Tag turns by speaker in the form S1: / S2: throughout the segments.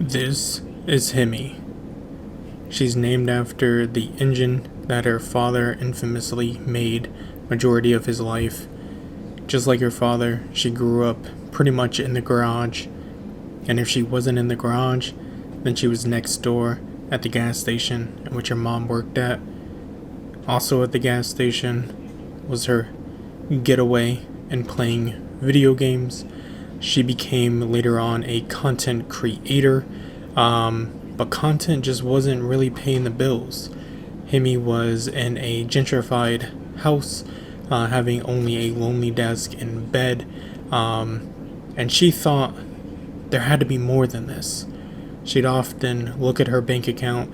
S1: This is Hemi. She's named after the engine that her father infamously made majority of his life. Just like her father, she grew up pretty much in the garage, and if she wasn't in the garage, then she was next door at the gas station in which her mom worked at. Also at the gas station was her getaway in playing video games. She became later on a content creator, but content just wasn't really paying the bills. Hemi was in a gentrified house, having only a lonely desk in bed, and she thought there had to be more than this. She'd often look at her bank account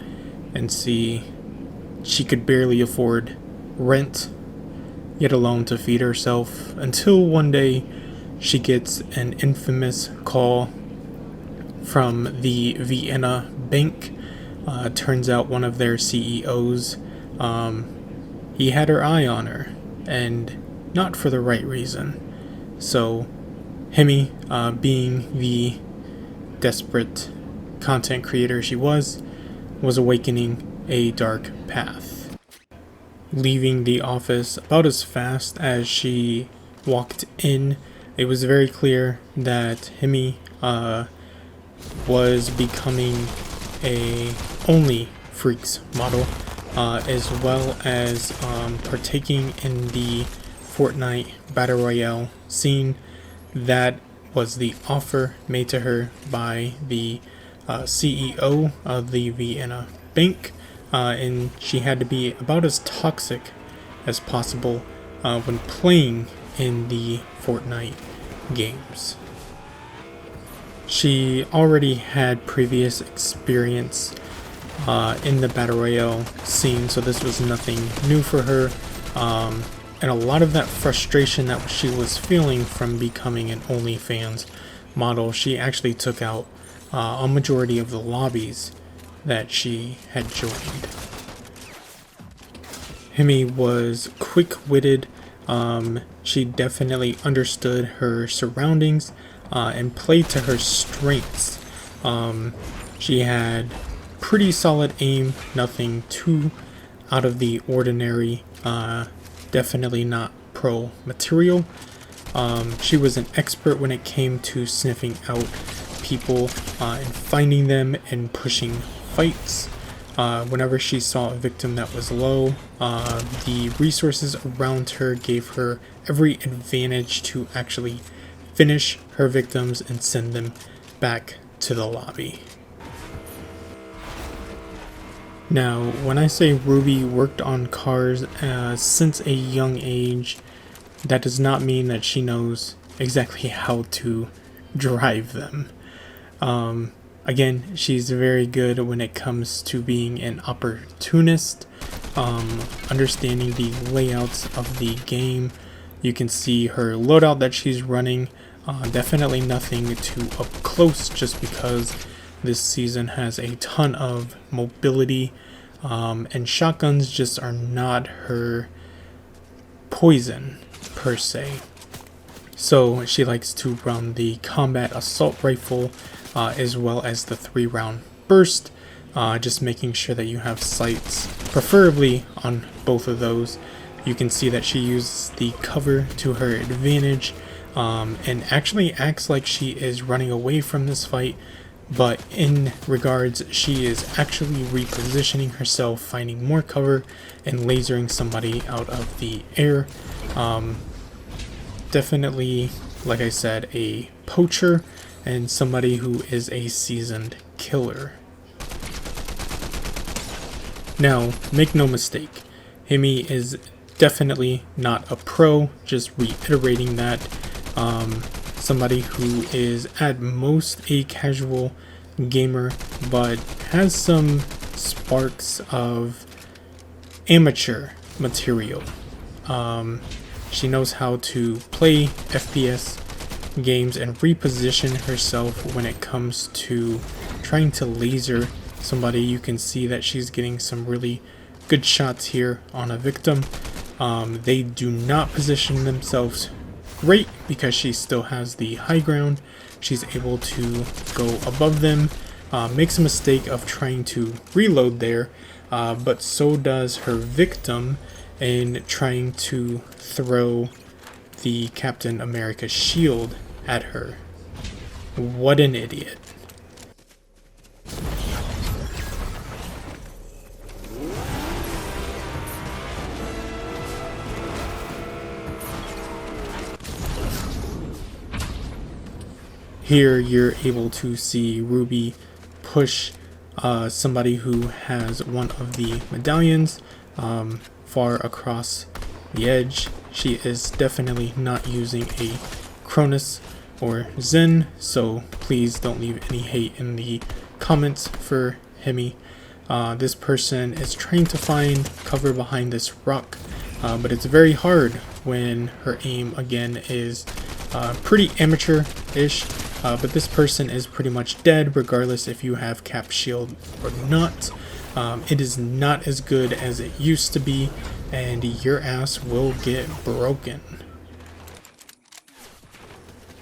S1: and see she could barely afford rent, yet alone to feed herself, until one day she gets an infamous call from the Vienna bank. Turns out one of their CEOs, he had her eye on her, and not for the right reason. So Hemi, being the desperate content creator she was awakening a dark path. Leaving the office about as fast as she walked in, it was very clear that Hemi was becoming a OnlyFreaks model, as well as partaking in the Fortnite Battle Royale scene. That was the offer made to her by the CEO of the Vienna bank, and she had to be about as toxic as possible when playing in the Fortnite games. She already had previous experience in the Battle Royale scene, so this was nothing new for her, and a lot of that frustration that she was feeling from becoming an OnlyFans model, she actually took out a majority of the lobbies that she had joined. Hemi was quick-witted. She definitely understood her surroundings and played to her strengths. She had pretty solid aim, nothing too out of the ordinary, definitely not pro material. She was an expert when it came to sniffing out people and finding them and pushing fights. Whenever she saw a victim that was low, the resources around her gave her every advantage to actually finish her victims and send them back to the lobby. Now, when I say Ruby worked on cars since a young age, that does not mean that she knows exactly how to drive them. Again, she's very good when it comes to being an opportunist, understanding the layouts of the game. You can see her loadout that she's running. Definitely nothing too up close, just because this season has a ton of mobility, and shotguns just are not her poison per se. So she likes to run the combat assault rifle, as well as the 3-round burst, just making sure that you have sights preferably on both of those. You can see that she uses the cover to her advantage, and actually acts like she is running away from this fight, but in regards, she is actually repositioning herself, finding more cover, and lasering somebody out of the air. Definitely, like I said, a poacher and somebody who is a seasoned killer. Now, make no mistake, Hemi is definitely not a pro, just reiterating that. Somebody who is at most a casual gamer, but has some sparks of amateur material. She knows how to play FPS games and reposition herself when it comes to trying to laser somebody. You can see that she's getting some really good shots here on a victim. They do not position themselves great because she still has the high ground. She's able to go above them, makes a mistake of trying to reload there, but so does her victim in trying to throw the Captain America shield at her. What an idiot. Here you're able to see Ruby push somebody who has one of the medallions far across the edge. She is definitely not using a Cronus or Zen, so please don't leave any hate in the comments for Hemi. This person is trying to find cover behind this rock, but it's very hard when her aim again is pretty amateur-ish. But this person is pretty much dead regardless if you have cap shield or not. It is not as good as it used to be, and your ass will get broken.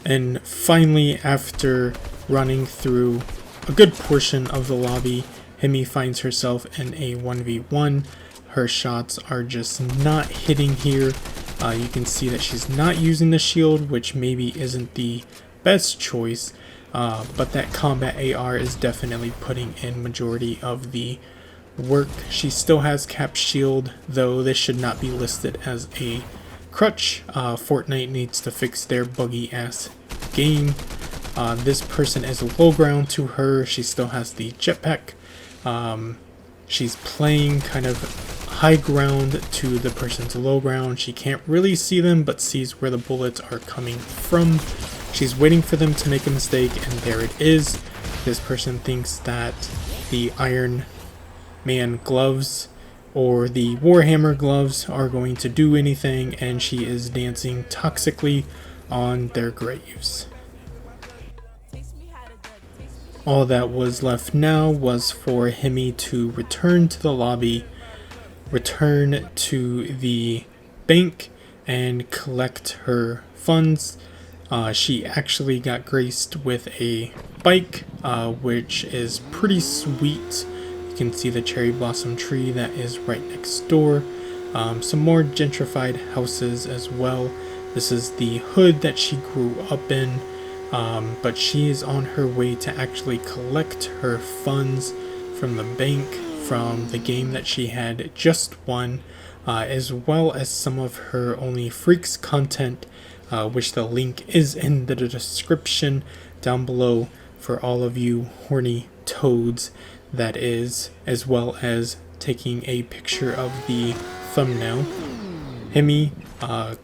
S1: And finally, after running through a good portion of the lobby, Hemi finds herself in a 1v1. Her shots are just not hitting here. You can see that she's not using the shield, which maybe isn't the best choice, but that combat AR is definitely putting in majority of the work. She still has cap shield, though this should not be listed as a crutch. Fortnite needs to fix their buggy ass game. This person is low ground to her. She still has the jetpack. She's playing kind of high ground to the person's low ground. She can't really see them, but sees where the bullets are coming from. She's waiting for them to make a mistake, and there it is. This person thinks that the Iron Man gloves or the Warhammer gloves are going to do anything, and she is dancing toxically on their graves. All that was left now was for Hemi to return to the lobby, return to the bank, and collect her funds. She actually got graced with a bike, which is pretty sweet. You can see the cherry blossom tree that is right next door. Some more gentrified houses as well. This is the hood that she grew up in, but she is on her way to actually collect her funds from the bank from the game that she had just won, as well as some of her OnlyFreaks content, which the link is in the description down below for all of you horny toads, that is, as well as taking a picture of the thumbnail. Hemi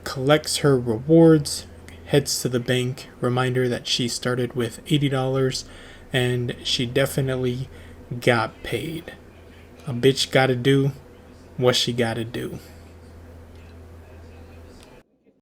S1: collects her rewards, heads to the bank, reminder that she started with $80, and she definitely got paid. A bitch gotta do what she gotta do.